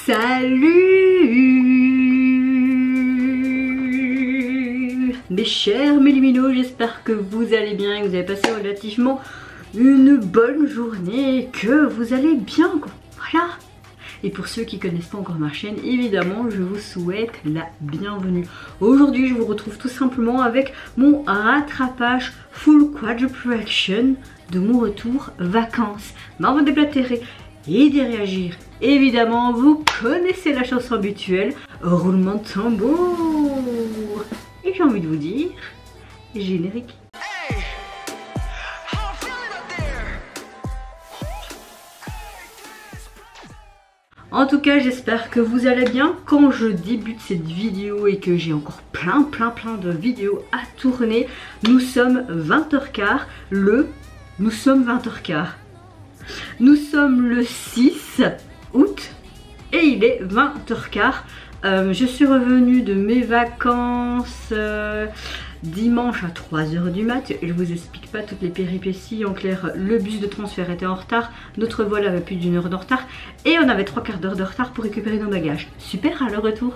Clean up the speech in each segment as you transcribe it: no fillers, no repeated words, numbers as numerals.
Salut mes chers Méluminos, j'espère que vous allez bien et que vous avez passé relativement une bonne journée et que vous allez bien, voilà. Et pour ceux qui ne connaissent pas encore ma chaîne, évidemment, je vous souhaite la bienvenue. Aujourd'hui, je vous retrouve tout simplement avec mon rattrapage full quadruple action de mon retour vacances. Mais avant de déblatérer et de réagir, évidemment, vous connaissez la chanson habituelle, roulement de tambour. Et j'ai envie de vous dire, générique. En tout cas, j'espère que vous allez bien. Quand je débute cette vidéo et que j'ai encore plein de vidéos à tourner, nous sommes 20h15. Nous sommes 20h15. Nous sommes le 6 août et il est 20h15. Je suis revenue de mes vacances dimanche à 3h du mat. Je vous explique pas toutes les péripéties. En clair, le bus de transfert était en retard, notre vol avait plus d'1 heure de retard et on avait 3/4 d'heure de retard pour récupérer nos bagages. Super à le retour.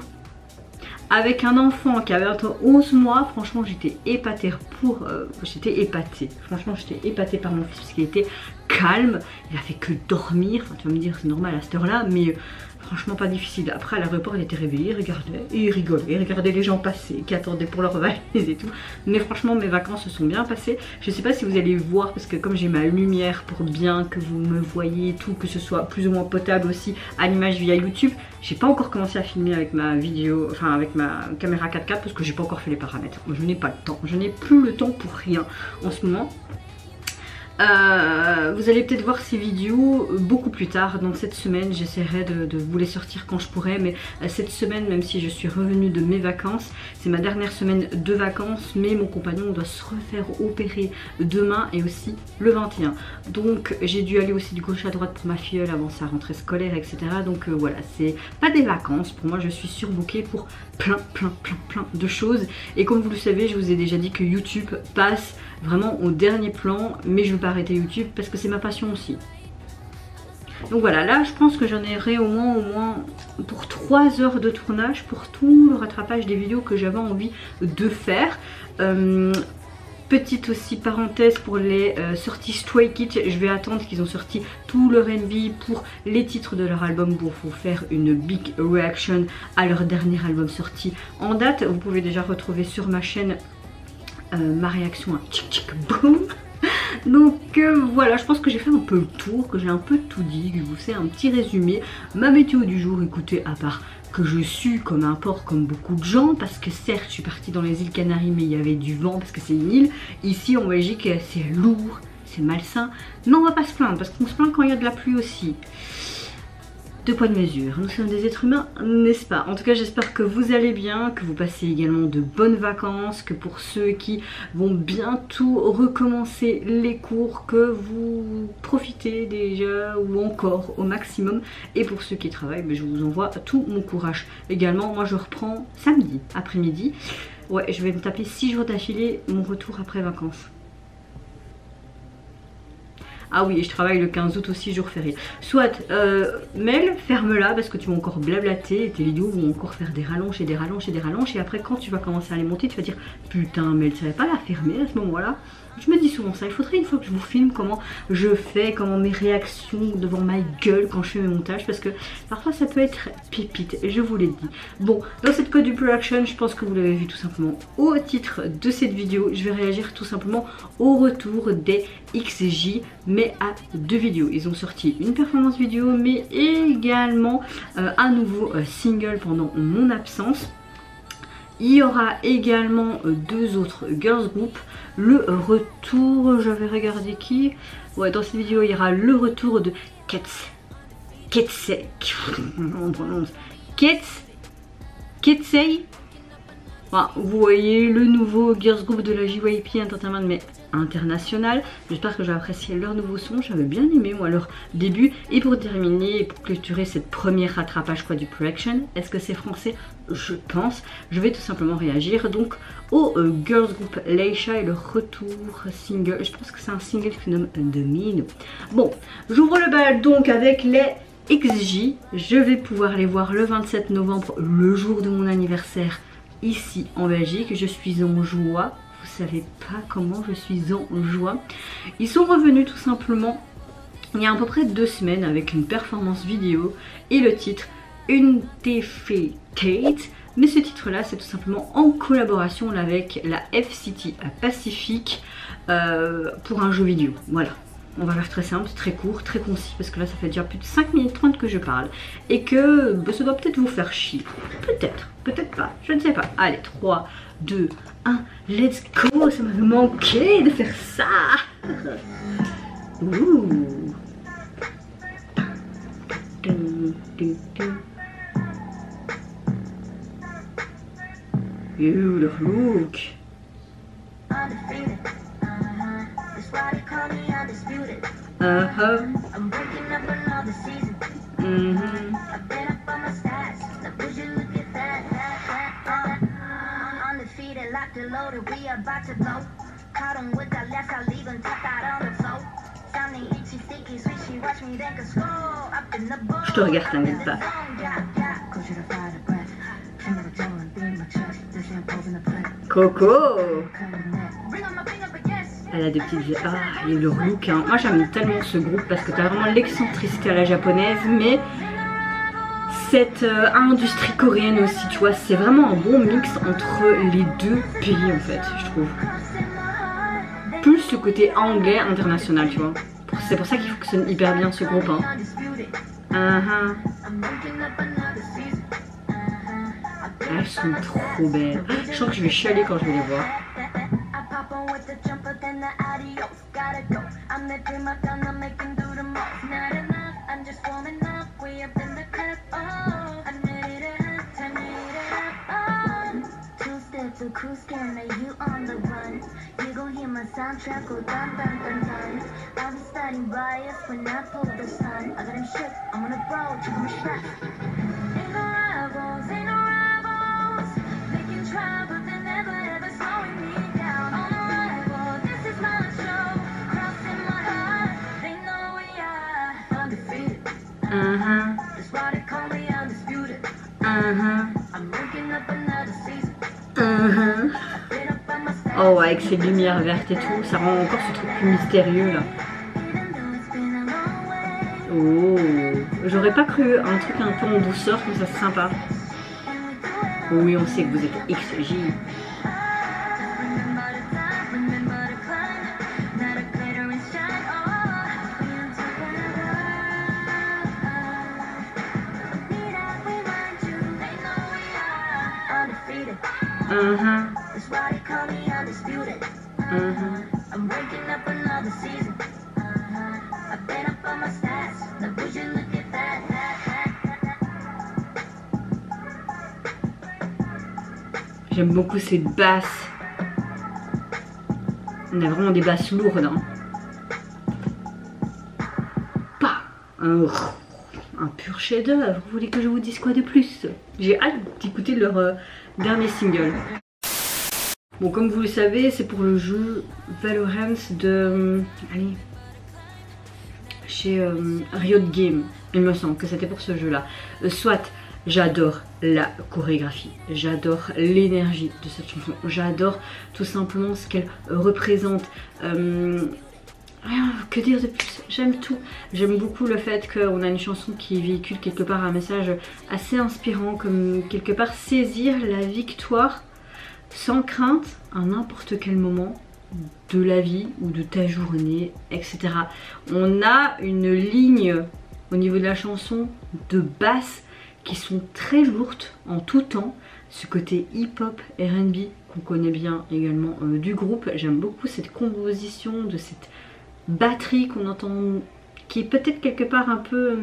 Avec un enfant qui avait entre 11 mois, franchement j'étais épatée Franchement j'étais épatée par mon fils parce qu'il était calme, il a fait que dormir. Enfin tu vas me dire c'est normal à cette heure là, mais franchement pas difficile. Après à l'aéroport il était réveillé, il regardait et il rigolait, il regardait les gens passer qui attendaient pour leur valise et tout. Mais franchement mes vacances se sont bien passées. Je sais pas si vous allez voir parce que comme j'ai ma lumière pour bien que vous me voyez et tout, que ce soit plus ou moins potable aussi à l'image via YouTube, j'ai pas encore commencé à filmer avec ma vidéo, enfin avec ma caméra 4K parce que j'ai pas encore fait les paramètres. Je n'ai pas le temps, je n'ai plus le temps pour rien en ce moment. Vous allez peut-être voir ces vidéos beaucoup plus tard dans cette semaine. J'essaierai de vous les sortir quand je pourrai, mais cette semaine, même si je suis revenue de mes vacances, c'est ma dernière semaine de vacances, mais mon compagnon doit se refaire opérer demain et aussi le 21. Donc j'ai dû aller aussi du gauche à droite pour ma filleule avant sa rentrée scolaire, etc. Donc voilà, c'est pas des vacances pour moi, je suis surbookée pour plein de choses. Et comme vous le savez, je vous ai déjà dit que YouTube passe vraiment au dernier plan, mais je veux pas arrêter YouTube parce que c'est ma passion aussi. Donc voilà, là je pense que j'en aurai au moins pour 3 heures de tournage pour tout le rattrapage des vidéos que j'avais envie de faire. Petite aussi parenthèse pour les sorties Stray Kids, je vais attendre qu'ils ont sorti tout leur MV pour les titres de leur album pour vous faire une big reaction à leur dernier album sorti en date. Vous pouvez déjà retrouver sur ma chaîne ma réaction à tchic tchic boum. Donc voilà, je pense que j'ai fait un peu le tour, que j'ai un peu tout dit, que je vous fais un petit résumé. Ma météo du jour, écoutez, à part que je sue comme un porc comme beaucoup de gens, parce que certes je suis partie dans les îles Canaries mais il y avait du vent parce que c'est une île. Ici en Belgique c'est lourd, c'est malsain. Non, on va pas se plaindre parce qu'on se plaint quand il y a de la pluie aussi. Deux poids de mesure, nous sommes des êtres humains, n'est-ce pas? En tout cas j'espère que vous allez bien, que vous passez également de bonnes vacances, que pour ceux qui vont bientôt recommencer les cours, que vous profitez déjà ou encore au maximum. Et pour ceux qui travaillent, je vous envoie tout mon courage. Également, moi je reprends samedi après-midi. Ouais, je vais me taper 6 jours d'affilée mon retour après vacances. Ah oui, et je travaille le 15 août aussi, jour férié. Soit, Mel, ferme-la parce que tu vas encore blablater et tes vidéos vont encore faire des rallonges et des rallonges et des rallonges. Et après, quand tu vas commencer à les monter, tu vas dire putain, Mel, tu savais pas la fermer à ce moment-là? Je me dis souvent ça, il faudrait une fois que je vous filme comment je fais, comment mes réactions devant ma gueule quand je fais mes montages, parce que parfois ça peut être pépite, je vous l'ai dit. Bon, dans cette quadruple action, je pense que vous l'avez vu tout simplement au titre de cette vidéo, je vais réagir tout simplement au retour des XJ, mais à 2 vidéos. Ils ont sorti une performance vidéo, mais également un nouveau single pendant mon absence. Il y aura également 2 autres girls group. Le retour, j'avais regardé qui. Ouais, dans cette vidéo, il y aura le retour de Ketsei. Voilà, vous voyez le nouveau girls group de la JYP Entertainment, mais international. J'espère que j'ai apprécié leur nouveau son. J'avais bien aimé moi leur début. Et pour terminer, pour clôturer cette première rattrapage quadruple action, est-ce que c'est français? Je pense. Je vais tout simplement réagir donc au girls group Leisha et le retour single. Je pense que c'est un single qui se nomme Domino. Bon, j'ouvre le bal donc avec les XJ. Je vais pouvoir les voir le 27 novembre, le jour de mon anniversaire, ici en Belgique. Je suis en joie. Vous savez pas comment je suis en joie. Ils sont revenus tout simplement il y a à peu près 2 semaines avec une performance vidéo et le titre Une TF Kate. Mais ce titre là c'est tout simplement en collaboration avec la FCT Pacific pour un jeu vidéo. Voilà, on va faire très simple, très court, très concis parce que là ça fait déjà plus de 5 minutes 30 que je parle et que bah, ça doit peut-être vous faire chier. Peut-être, peut-être pas, je ne sais pas. Allez, 3, 2, 1, let's go. Ça m'avait manqué de faire ça. Ouh. You the look. Je te regarde, t'inquiète pas. Coco. Elle a des petites... Ah, et leur look, hein. Moi j'aime tellement ce groupe parce que t'as vraiment l'excentricité à la japonaise, mais cette industrie coréenne aussi, tu vois, c'est vraiment un bon mix entre les deux pays en fait, je trouve. Plus le côté anglais international, tu vois. C'est pour ça qu'il fonctionne hyper bien ce groupe, hein. Elles sont trop belles. Je sens que je vais chialer quand je vais les voir. Oh ouais, avec ces lumières vertes et tout, ça rend encore ce truc plus mystérieux là. Oh, j'aurais pas cru un truc un peu en douceur comme ça, c'est sympa. Oui, on sait que vous êtes XJ. J'aime beaucoup ces basses. On a vraiment des basses lourdes. Hein. Pas un pur chef-d'œuvre. Vous voulez que je vous dise quoi de plus? J'ai hâte d'écouter leur dernier single. Bon, comme vous le savez, c'est pour le jeu Valorant de... allez, chez Riot Games. Il me semble que c'était pour ce jeu-là. Soit, j'adore la chorégraphie, j'adore l'énergie de cette chanson, j'adore tout simplement ce qu'elle représente. Que dire de plus? J'aime tout. J'aime beaucoup le fait qu'on a une chanson qui véhicule quelque part un message assez inspirant, comme quelque part saisir la victoire sans crainte à n'importe quel moment de la vie ou de ta journée, etc. On a une ligne au niveau de la chanson de basse qui sont très lourdes en tout temps. Ce côté hip-hop, R&B qu'on connaît bien également du groupe. J'aime beaucoup cette composition de cette batterie qu'on entend, qui est peut-être quelque part un peu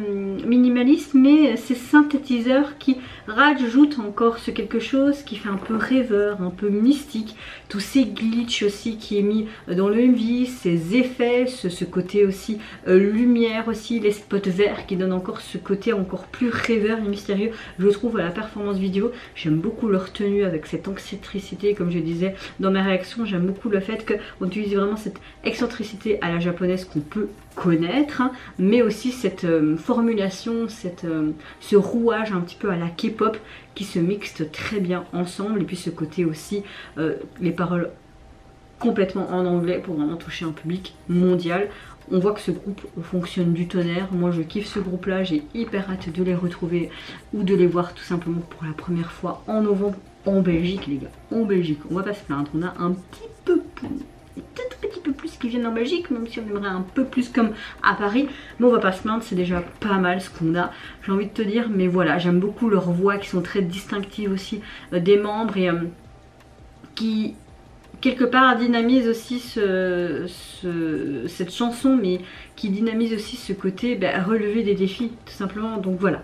minimaliste, mais ces synthétiseurs qui rajoutent encore ce quelque chose qui fait un peu rêveur, un peu mystique. Tous ces glitches aussi qui est mis dans le MV, ces effets, ce côté aussi lumière aussi, les spots verts qui donnent encore ce côté encore plus rêveur et mystérieux. Je trouve à la performance vidéo, j'aime beaucoup leur tenue avec cette excentricité, comme je disais dans ma réaction. J'aime beaucoup le fait qu'on utilise vraiment cette excentricité à la japonaise qu'on peut connaître, hein, mais aussi cette formulation, ce rouage un petit peu à la K-pop qui se mixent très bien ensemble, et puis ce côté aussi, les paroles complètement en anglais pour vraiment toucher un public mondial. On voit que ce groupe fonctionne du tonnerre. Moi je kiffe ce groupe là, j'ai hyper hâte de les retrouver ou de les voir tout simplement pour la première fois en novembre en Belgique, les gars. En Belgique, on va pas se plaindre, on a un petit peu plus, peut-être un petit peu plus qui viennent en Belgique, même si on aimerait un peu plus comme à Paris, mais on va pas se plaindre, c'est déjà pas mal ce qu'on a, j'ai envie de te dire. Mais voilà, j'aime beaucoup leurs voix qui sont très distinctives aussi des membres, et qui quelque part dynamise aussi cette chanson, mais qui dynamise aussi ce côté relever des défis tout simplement. Donc voilà,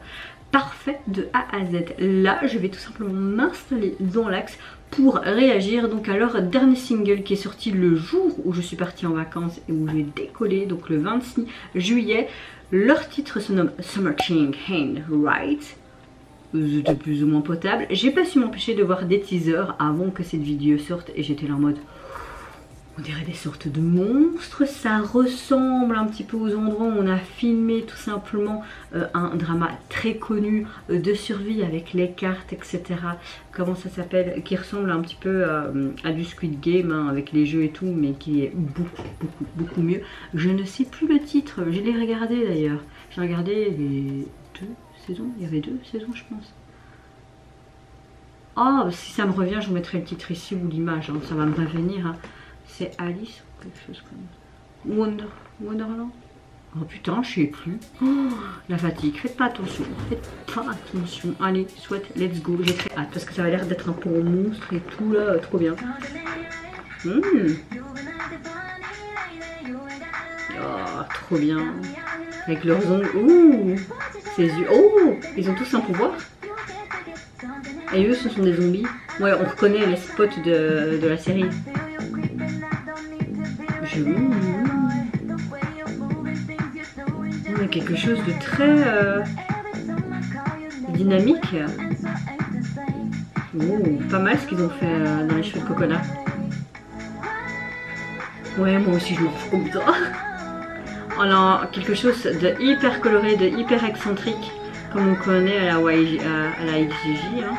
parfait de A à Z. Là je vais tout simplement m'installer dans l'axe pour réagir donc à leur dernier single qui est sorti le jour où je suis partie en vacances et où j'ai décollé, donc le 26 juillet. Leur titre se nomme Something Ain't Right. C'était plus ou moins potable. J'ai pas su m'empêcher de voir des teasers avant que cette vidéo sorte et j'étais là en mode, on dirait des sortes de monstres. Ça ressemble un petit peu aux endroits où on a filmé tout simplement un drama très connu de survie avec les cartes, etc. Comment ça s'appelle? Qui ressemble un petit peu à du Squid Game, hein, avec les jeux et tout, mais qui est beaucoup mieux. Je ne sais plus le titre, je l'ai regardé d'ailleurs. J'ai regardé les 2 saisons, il y avait 2 saisons je pense. Oh, si ça me revient, je vous mettrai le titre ici ou l'image, hein, ça va me revenir. Hein. C'est Alice ou quelque chose comme Wonderland. Oh putain, je sais plus. Oh, la fatigue, faites pas attention, faites pas attention. Allez, soit, let's go, j'ai très hâte parce que ça va l'air d'être un peu un monstre et tout là, trop bien. Oh, trop bien. Avec leurs ongles. Ouh, ses yeux. Oh, ils ont tous un pouvoir. Et eux, ce sont des zombies. Ouais, on reconnaît les spots de la série. On a quelque chose de très dynamique. Oh, pas mal ce qu'ils ont fait dans les cheveux de Coconut. Ouais, moi aussi je m'en fous comme ça. On a quelque chose de hyper coloré, de hyper excentrique, comme on connaît à la YG, à la XGJ, hein.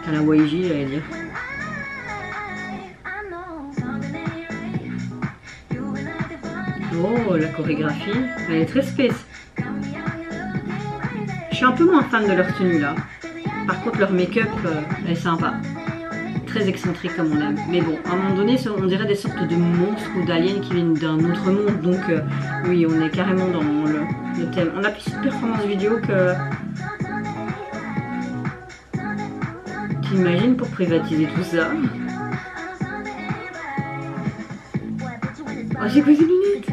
À la YG, j'allais dire. Oh, la chorégraphie, elle est très space. Je suis un peu moins fan de leur tenue là. Par contre, leur make-up est sympa. Très excentrique comme on aime. Mais bon, à un moment donné, on dirait des sortes de monstres ou d'aliens qui viennent d'un autre monde. Donc oui, on est carrément dans le thème. On a plus de performance vidéo que... T'imagines pour privatiser tout ça? Oh, j'ai quoi ces lunettes?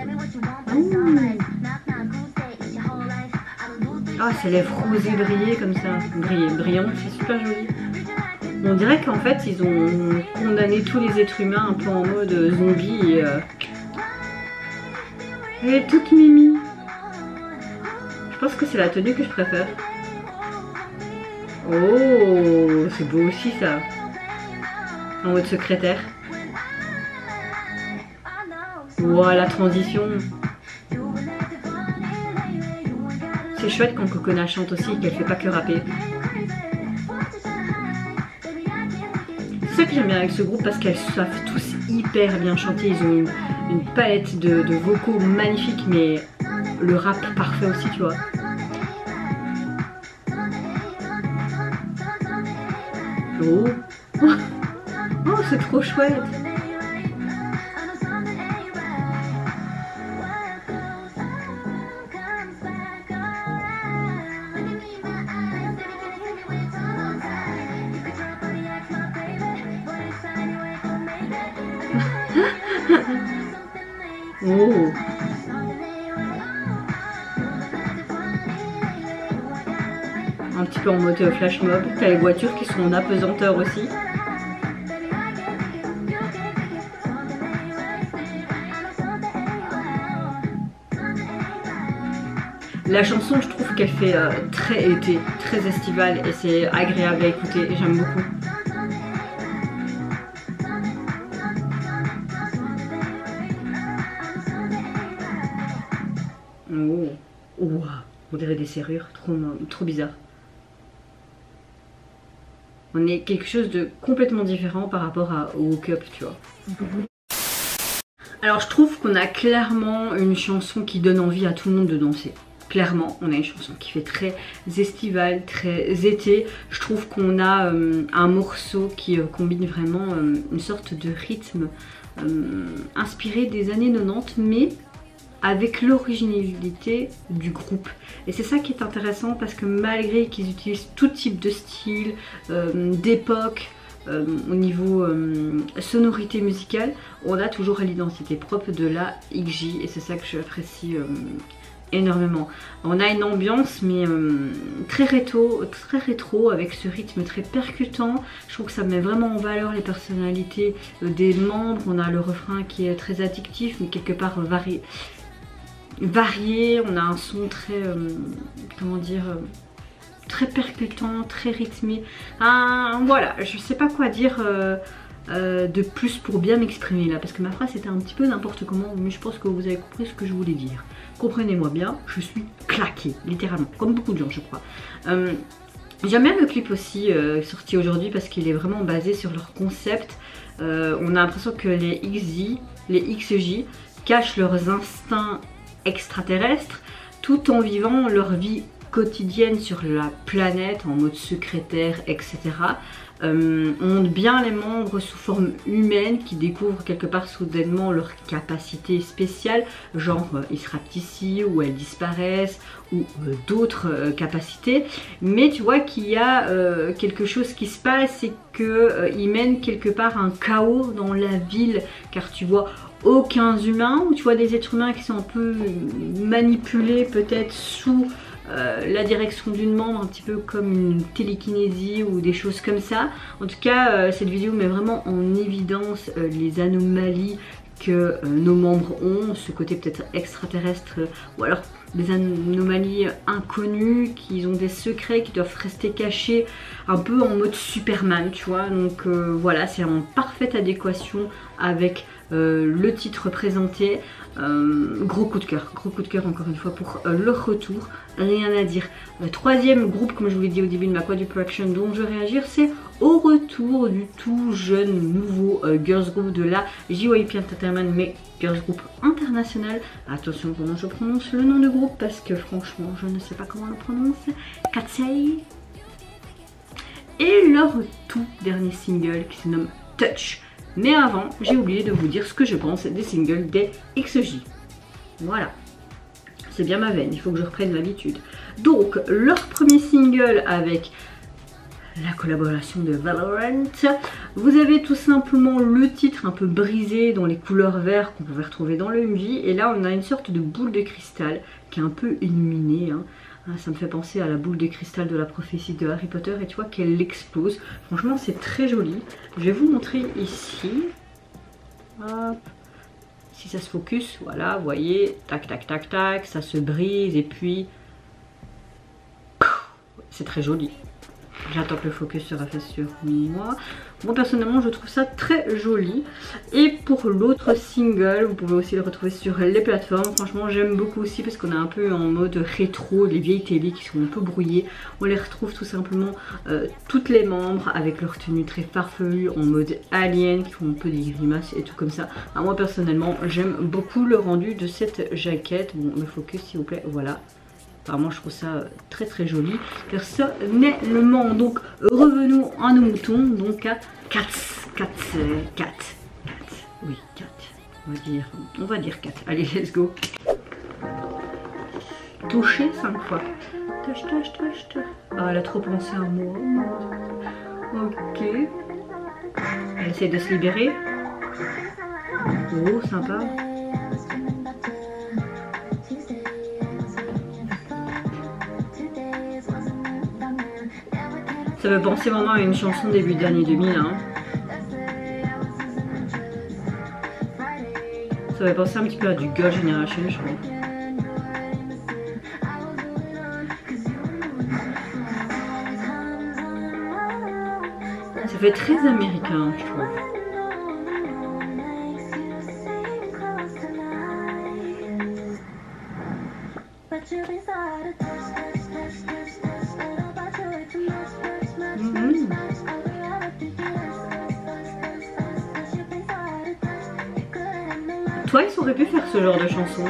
Ah, ses lèvres rosées brillées comme ça. Brillantes, c'est super joli. On dirait qu'en fait, ils ont condamné tous les êtres humains un peu en mode zombie. Et, elle est toute mimi. Je pense que c'est la tenue que je préfère. Oh, c'est beau aussi ça. En mode secrétaire. Wow, la transition. C'est chouette quand Coconut chante aussi, qu'elle fait pas que rapper. C'est ça que j'aime bien avec ce groupe, parce qu'elles savent tous hyper bien chanter. Ils ont une palette de vocaux magnifique, mais le rap parfait aussi, tu vois. Oh, oh, c'est trop chouette. Oh. Un petit peu en mode flash mob. T'as les voitures qui sont en apesanteur aussi. La chanson, je trouve qu'elle fait très été, très estivale, et c'est agréable à écouter, j'aime beaucoup. Ouah, on dirait des serrures, trop bizarre. On est quelque chose de complètement différent par rapport au Woke Up, tu vois. Alors je trouve qu'on a clairement une chanson qui donne envie à tout le monde de danser. Clairement, on a une chanson qui fait très estivale, très été. Je trouve qu'on a un morceau qui combine vraiment une sorte de rythme inspiré des années 90, mais avec l'originalité du groupe. Et c'est ça qui est intéressant parce que malgré qu'ils utilisent tout type de style, d'époque, au niveau sonorité musicale, on a toujours l'identité propre de la XJ et c'est ça que j'apprécie énormément. On a une ambiance mais très rétro avec ce rythme très percutant. Je trouve que ça met vraiment en valeur les personnalités des membres. On a le refrain qui est très addictif mais quelque part varié. On a un son très comment dire, très percutant, très rythmé. Voilà, je sais pas quoi dire de plus pour bien m'exprimer là parce que ma phrase était un petit peu n'importe comment, mais je pense que vous avez compris ce que je voulais dire. Comprenez-moi bien, je suis claquée, littéralement, comme beaucoup de gens je crois. J'aime bien le clip aussi sorti aujourd'hui parce qu'il est vraiment basé sur leur concept. On a l'impression que les XJ cachent leurs instincts extraterrestres tout en vivant leur vie quotidienne sur la planète en mode secrétaire, etc. On montre bien les membres sous forme humaine qui découvrent quelque part soudainement leurs capacités spéciales, genre ils se rapetissent ou elles disparaissent ou d'autres capacités, mais tu vois qu'il y a quelque chose qui se passe et qu'ils mènent quelque part un chaos dans la ville, car tu vois aucun humain, ou tu vois des êtres humains qui sont un peu manipulés peut-être sous la direction d'une membre, un petit peu comme une télékinésie ou des choses comme ça. En tout cas cette vidéo met vraiment en évidence les anomalies que nos membres ont, ce côté peut-être extraterrestre ou alors des anomalies inconnues, qu'ils ont des secrets qui doivent rester cachés, un peu en mode Superman, tu vois. Donc voilà, c'est en parfaite adéquation avec le titre présenté. Gros coup de cœur encore une fois pour leur retour, rien à dire. Troisième groupe, comme je vous l'ai dit au début de ma quadruple action dont je vais réagir, c'est au retour du tout jeune nouveau girls group de la JYP Entertainment, mais girls group international. Attention comment je prononce le nom de groupe parce que franchement je ne sais pas comment on le prononce. Katsei. Et leur tout dernier single qui se nomme Touch. Mais avant, j'ai oublié de vous dire ce que je pense des singles des XJ. Voilà. C'est bien ma veine, il faut que je reprenne l'habitude. Donc, leur premier single avec la collaboration de Valorant. Vous avez tout simplement le titre un peu brisé dans les couleurs vertes qu'on pouvait retrouver dans le MJ. Et là, on a une sorte de boule de cristal qui est un peu illuminée. Ça me fait penser à la boule de cristal de la prophétie de Harry Potter et tu vois qu'elle explose. Franchement c'est très joli. Je vais vous montrer ici. Hop. Si ça se focus, voilà, vous voyez, tac tac tac tac, ça se brise et puis c'est très joli. J'attends que le focus sera fait sur moi. Moi personnellement je trouve ça très joli. Et pour l'autre single, vous pouvez aussi le retrouver sur les plateformes. Franchement j'aime beaucoup aussi parce qu'on est un peu en mode rétro, les vieilles télé qui sont un peu brouillées. On les retrouve tout simplement toutes les membres avec leur tenue très farfelue en mode alien, qui font un peu des grimaces et tout comme ça. Alors, moi personnellement j'aime beaucoup le rendu de cette jaquette. Bon le focus s'il vous plaît, voilà. Apparemment je trouve ça très très joli personnellement. Donc revenons à nos moutons, donc à 4. Oui 4, on va dire 4. Allez let's go. Toucher 5 fois. Touche. Ah elle a trop pensé à moi. Ok. Elle essaie de se libérer. Oh sympa. Ça me penser vraiment à une chanson début d'année 2000. Ça me penser un petit peu à du Girl Generation, je crois. Ça fait très américain, je trouve. Twice aurait pu faire ce genre de chanson.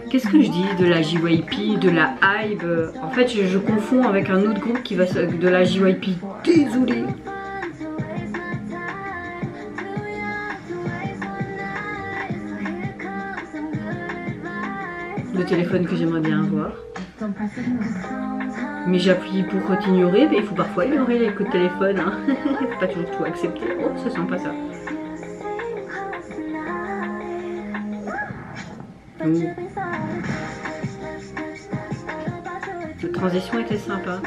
Qu'est-ce que je dis de la JYP, de la Hybe? En fait, je confonds avec un autre groupe qui va de la JYP. Désolée. Le téléphone que j'aimerais bien avoir. Mais j'appuie pour ignorer, mais il faut parfois ignorer les coups de téléphone. Hein. Faut pas toujours tout accepter. Oh, c'est sympa ça. La transition était sympa.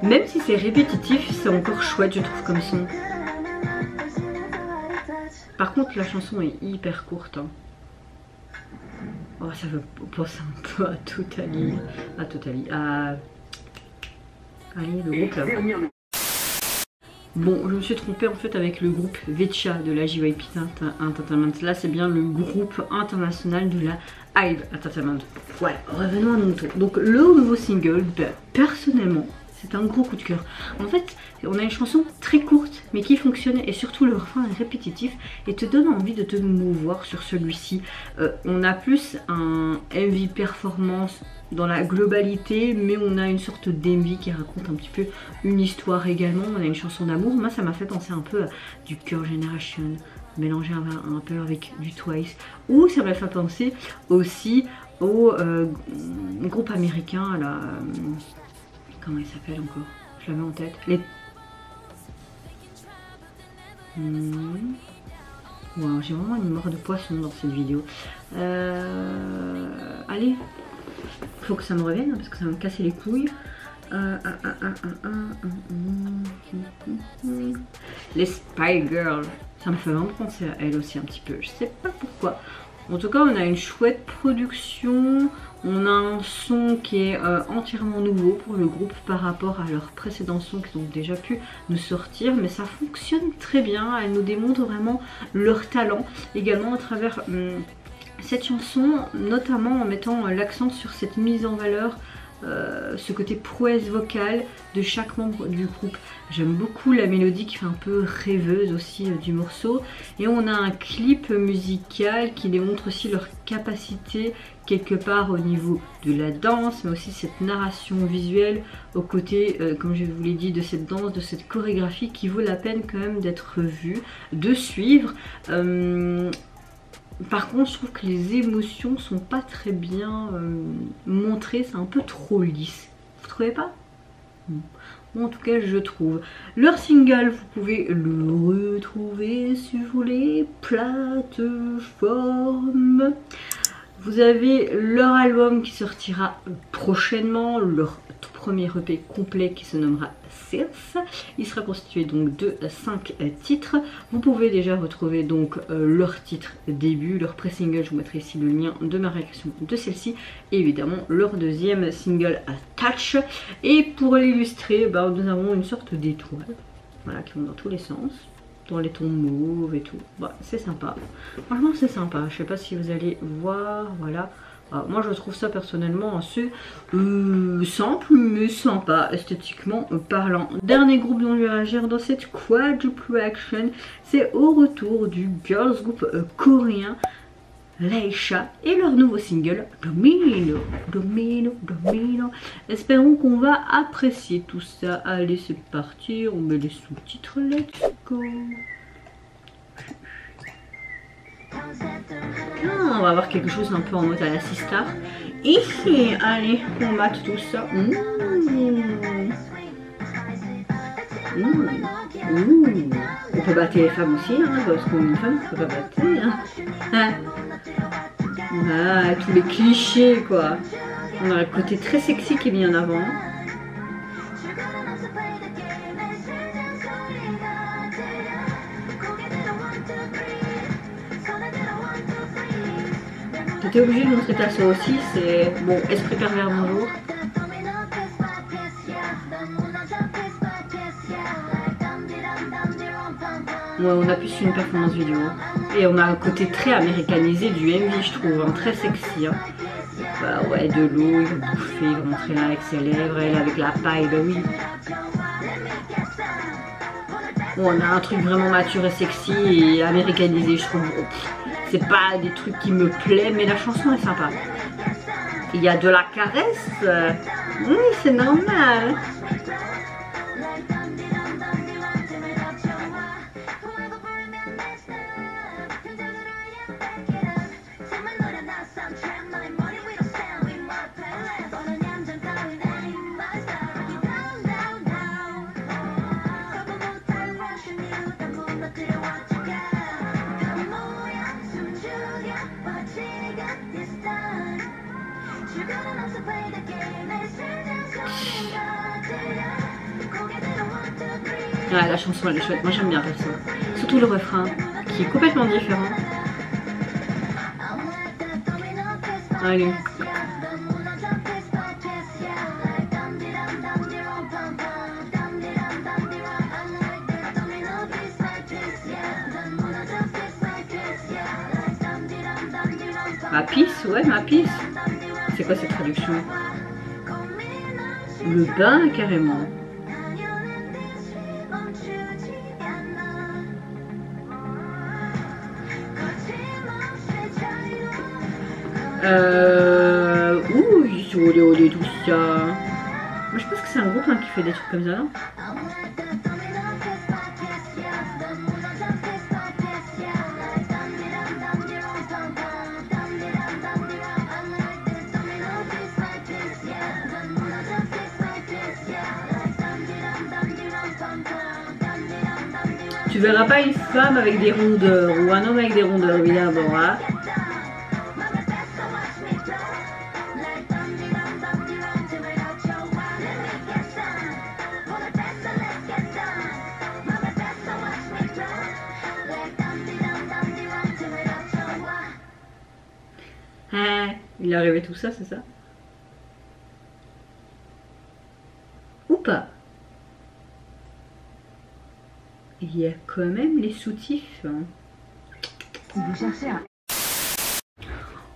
Même si c'est répétitif, c'est encore chouette, je trouve, comme son. Par contre, la chanson est hyper courte. Hein. Oh, ça veut penser un peu à Totally. Allez, le groupe là. Bon, je me suis trompée en fait avec le groupe Vecha de la JYP Entertainment. Là, c'est bien le groupe international de la Hybe Entertainment. Voilà, revenons à mon tour. Donc, le nouveau single, personnellement, c'est un gros coup de cœur. En fait, on a une chanson très courte, mais qui fonctionne, et surtout le refrain est répétitif et te donne envie de te mouvoir sur celui-ci. On a plus un MV performance dans la globalité, mais on a une sorte d'MV qui raconte un petit peu une histoire également. On a une chanson d'amour. Moi, ça m'a fait penser un peu à du Girl Generation, mélangé un peu avec du Twice, ou ça m'a fait penser aussi au groupe américain, là, comment il s'appelle encore? Je l'avais en tête. Wow, j'ai vraiment une mort de poisson dans cette vidéo. Allez, faut que ça me revienne parce que ça va me casser les couilles. Les Spy Girls, ça me fait vraiment penser à elle aussi un petit peu. Je sais pas pourquoi. En tout cas, on a une chouette production. On a un son qui est entièrement nouveau pour le groupe par rapport à leurs précédents sons qu'ils ont déjà pu nous sortir. Mais ça fonctionne très bien. Elles nous démontrent vraiment leur talent. Également à travers cette chanson, notamment en mettant l'accent sur cette mise en valeur, ce côté prouesse vocale de chaque membre du groupe. J'aime beaucoup la mélodie qui fait un peu rêveuse aussi du morceau. Et on a un clip musical qui démontre aussi leur capacité quelque part au niveau de la danse, mais aussi cette narration visuelle aux côtés, comme je vous l'ai dit, de cette danse, de cette chorégraphie qui vaut la peine quand même d'être vue, de suivre. Par contre, je trouve que les émotions sont pas très bien montrées, c'est un peu trop lisse. Vous trouvez pas? Bon, en tout cas, je trouve. Leur single, vous pouvez le retrouver sur les plateformes. Vous avez leur album qui sortira prochainement, leur tout premier EP complet qui se nommera Sales. Il sera constitué donc de 5 titres. Vous pouvez déjà retrouver donc leur titre début, leur pré-single, je vous mettrai ici le lien de ma réaction de celle-ci, et évidemment leur deuxième single Touch. Et pour l'illustrer, nous avons une sorte d'étoile, voilà, qui vont dans tous les sens, dans les tons mauves et tout. Bah, c'est sympa, franchement c'est sympa. Je sais pas si vous allez voir, voilà. Alors, moi je trouve ça personnellement assez simple mais sympa esthétiquement parlant. Dernier groupe dont je vais réagir dans cette quadruple reaction, c'est au retour du girls group coréen Laisha et leur nouveau single Domino, Domino, Domino. Espérons qu'on va apprécier tout ça. Allez, c'est parti, on met les sous-titres, let's go. On va avoir quelque chose un peu en mode à la Sistar. Ici, allez, on mate tout ça. On peut battre les femmes aussi, hein, parce qu'une femme ne peut pas battre. Hein. Ah, tous les clichés, quoi. On a le côté très sexy qui est mis en avant. j'étais obligée de montrer ça aussi, c'est bon, Esprit Pervers bonjour. Ouais, on a plus une performance vidéo. Et on a un côté très américanisé du MV, je trouve, hein, très sexy. Hein. Bah ouais, de l'eau, il va bouffer, il va montrer là avec ses lèvres, elle avec la paille, bah oui. Bon, on a un truc vraiment mature et sexy et américanisé, je trouve. C'est pas des trucs qui me plaisent, mais la chanson est sympa. Il y a de la caresse. Oui, c'est normal. Ouais, la chanson elle est chouette, moi j'aime bien perso. Surtout le refrain qui est complètement différent. Allez. Ma pisse, ouais, ma pisse. C'est quoi cette traduction? Le bain carrément. Ouh, tout ça. Moi je pense que c'est un groupe hein, qui fait des trucs comme ça, non? Tu verras pas une femme avec des rondeurs ou un homme avec des rondeurs, évidemment. Hein. Il est arrivé tout ça, c'est ça? Ou pas? Il y a quand même les soutifs. Hein.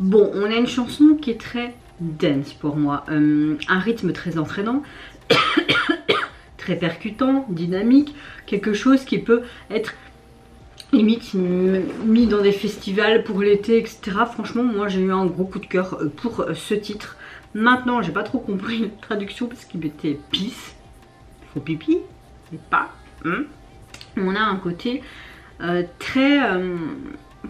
Bon, on a une chanson qui est très dance pour moi. Un rythme très entraînant, très percutant, dynamique. Quelque chose qui peut être limite mis dans des festivals pour l'été, etc. Franchement, moi j'ai eu un gros coup de cœur pour ce titre. Maintenant, j'ai pas trop compris la traduction parce qu'il mettait pisse. Faut pipi, mais pas. On a un côté très,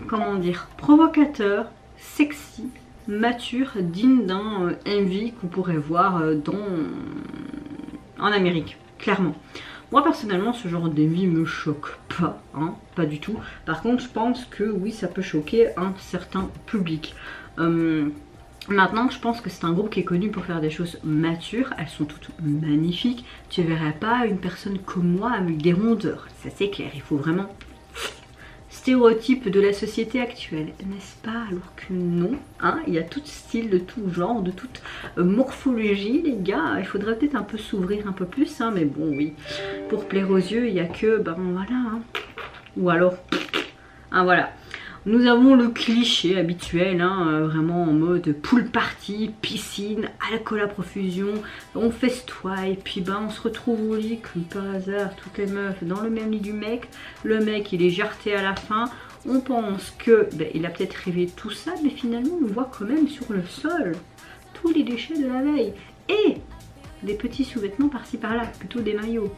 comment dire, provocateur, sexy, mature, digne d'un MV qu'on pourrait voir en Amérique, clairement. Moi personnellement ce genre d'MV me choque pas, hein, pas du tout. Par contre je pense que oui ça peut choquer un certain public. Maintenant je pense que c'est un groupe qui est connu pour faire des choses matures, elles sont toutes magnifiques. Tu verrais pas une personne comme moi avec des rondeurs, ça c'est clair, il faut vraiment stéréotype de la société actuelle, n'est-ce pas? Alors que non, hein, il y a tout style, de tout genre, de toute morphologie les gars, il faudrait peut-être un peu s'ouvrir un peu plus, hein, mais bon oui, pour plaire aux yeux il n'y a que, ben voilà, hein. Ou alors, hein, voilà. Nous avons le cliché habituel, hein, vraiment en mode pool party, piscine, alcool à profusion, on festoie et puis ben on se retrouve au lit comme par hasard, toutes les meufs dans le même lit du mec, le mec il est jarté à la fin, on pense que ben, il a peut-être rêvé tout ça, mais finalement on voit quand même sur le sol tous les déchets de la veille et des petits sous-vêtements par-ci par-là, plutôt des maillots.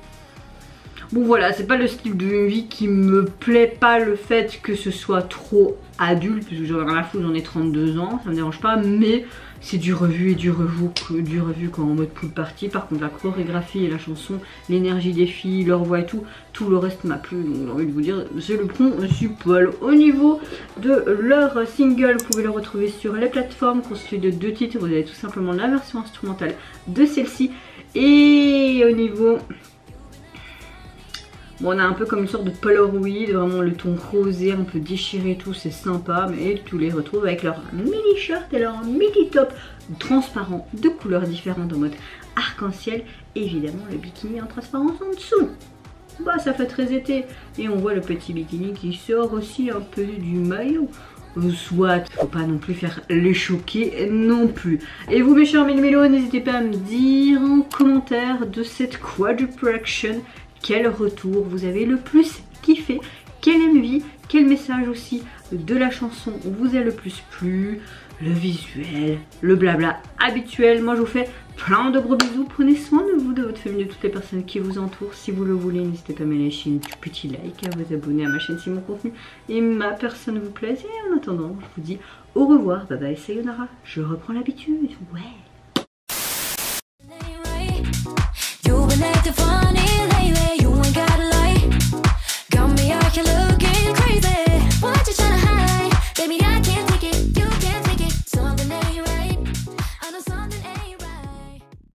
Bon voilà, c'est pas le style de MV qui me plaît, pas le fait que ce soit trop adulte, parce que j'en ai rien à foutre, j'en ai 32 ans, ça me dérange pas, mais c'est du revu et du revu quand en mode pool party. Par contre la chorégraphie et la chanson, l'énergie des filles, leur voix et tout le reste m'a plu, donc j'ai envie de vous dire, je le prends du poil. Au niveau de leur single, vous pouvez le retrouver sur les plateformes, constitué de 2 titres, vous avez tout simplement la version instrumentale de celle-ci, et au niveau Bon, on a un peu comme une sorte de Polaroid, vraiment le ton rosé, un peu déchiré et tout, c'est sympa, mais tu les retrouves avec leur mini shirt et leur mini top transparent de couleurs différentes en mode arc-en-ciel. Évidemment, le bikini en transparence en dessous. Bah, ça fait très été. Et on voit le petit bikini qui sort aussi un peu du maillot. Soit, faut pas non plus faire les choquer non plus. Et vous mes chers mélos, n'hésitez pas à me dire en commentaire de cette quadruple action quel retour vous avez le plus kiffé, quel MV, quel message aussi de la chanson vous a le plus plu, le visuel, le blabla habituel. Moi je vous fais plein de gros bisous, prenez soin de vous, de votre famille, de toutes les personnes qui vous entourent. Si vous le voulez, n'hésitez pas à me lâcher un petit like, à vous abonner à ma chaîne si mon contenu et ma personne vous plaise. Et en attendant, je vous dis au revoir, bye bye, sayonara, je reprends l'habitude, ouais.